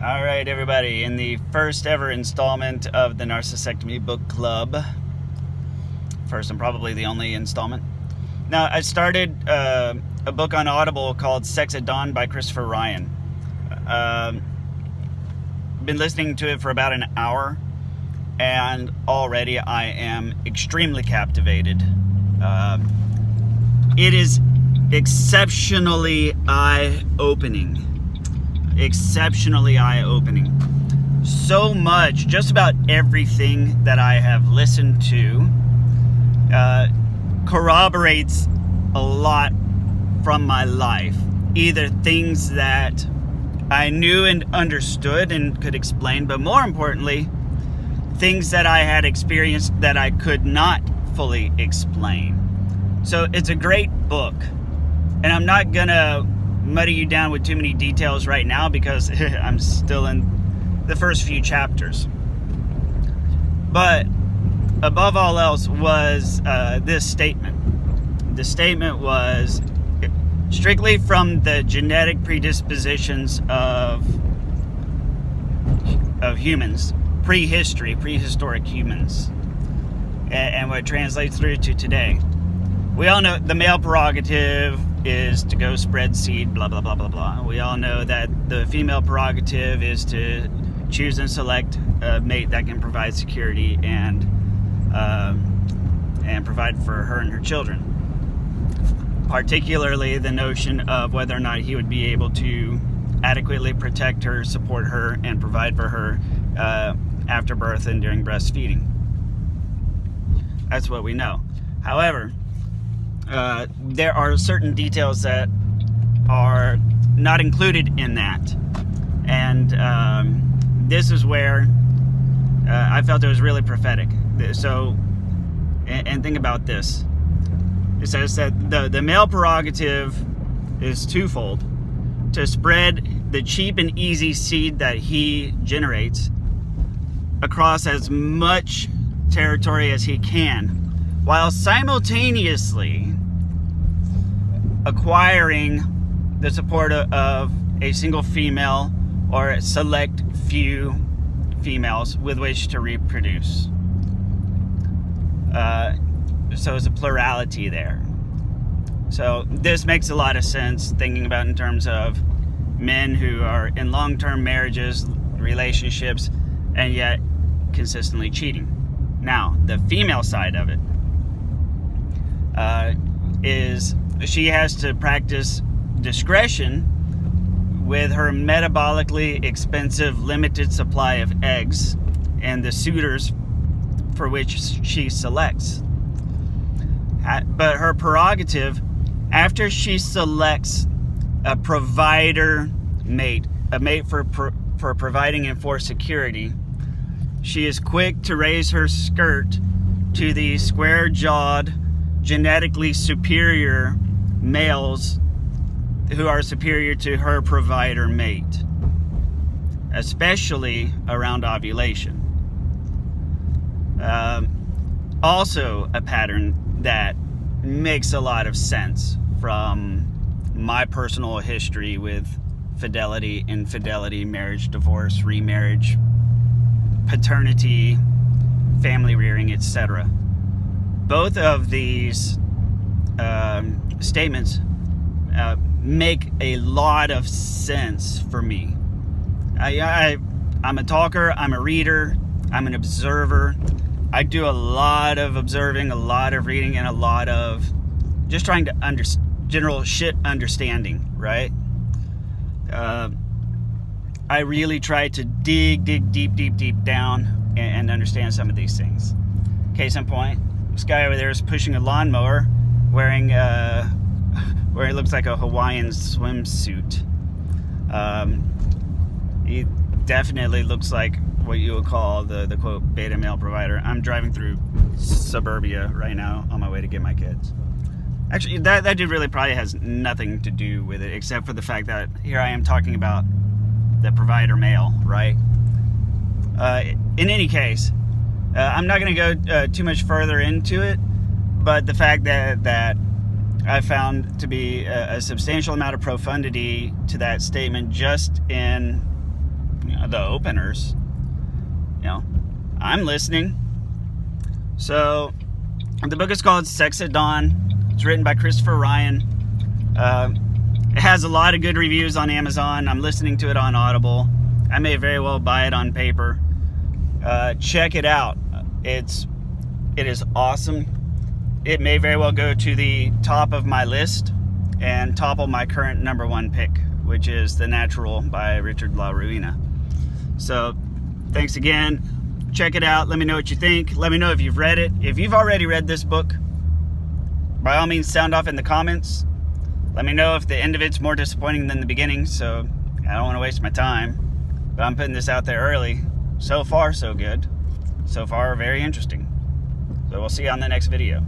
All right, everybody, in the first ever installment of the Narcissectomy Book Club, first and probably the only installment. Now, I started a book on Audible called Sex at Dawn by Christopher Ryan. Been listening to it for about an hour, and already I am extremely captivated. It is exceptionally eye-opening. So much, just about everything that I have listened to corroborates a lot from my life. Either things that I knew and understood and could explain, but more importantly, things that I had experienced that I could not fully explain. So it's a great book, and I'm not gonna muddy you down with too many details right now because I'm still in the first few chapters. But above all else was this statement. The statement was strictly from the genetic predispositions of humans, prehistoric humans, and what it translates through to today. We all know the male prerogative is to go spread seed, blah, blah, blah, blah, blah. We all know that the female prerogative is to choose and select a mate that can provide security and provide for her and her children. Particularly the notion of whether or not he would be able to adequately protect her, support her, and provide for her after birth and during breastfeeding. That's what we know. However, there are certain details that are not included in that, and this is where I felt it was really prophetic. So, and think about this. It says that the male prerogative is twofold: to spread the cheap and easy seed that he generates across as much territory as he can, while simultaneously acquiring the support of a single female or a select few females with which to reproduce. So it's a plurality there. So this makes a lot of sense, thinking about in terms of men who are in long-term marriages, relationships, and yet consistently cheating. Now, the female side of it is she has to practice discretion with her metabolically expensive limited supply of eggs and the suitors for which she selects. But her prerogative, after she selects a provider mate, a mate for providing and for security, she is quick to raise her skirt to the square-jawed, genetically superior males who are superior to her provider mate, especially around ovulation. Also a pattern that makes a lot of sense from my personal history with fidelity, infidelity, marriage, divorce, remarriage, paternity, family rearing, etc. Both of these statements make a lot of sense for me. I'm a talker, I'm a reader, I'm an observer. I do a lot of observing, a lot of reading, and a lot of just trying to general shit understanding, right? I really try to dig deep down and understand some of these things. Case in point, this guy over there is pushing a lawnmower wearing where it looks like a Hawaiian swimsuit. He definitely looks like what you would call the quote beta male provider. I'm driving through suburbia right now on my way to get my kids. Actually, that dude really probably has nothing to do with it, except for the fact that here I am talking about the provider male, right? In any case, I'm not going to go too much further into it, but the fact that I found to be a substantial amount of profundity to that statement just in the openers. I'm listening. So the book is called Sex at Dawn. It's written by Christopher Ryan. It has a lot of good reviews on Amazon. I'm listening to it on Audible. I may very well buy it on paper. Check it out. It is awesome. It may very well go to the top of my list and topple my current number one pick, which is The Natural by Richard La Ruina. So thanks again. Check it out. Let me know what you think. Let me know if you've read it. If you've already read this book, by all means sound off in the comments. Let me know if the end of it's more disappointing than the beginning, so I don't want to waste my time. But I'm putting this out there early. So far, so good. So far, very interesting. So we'll see you on the next video.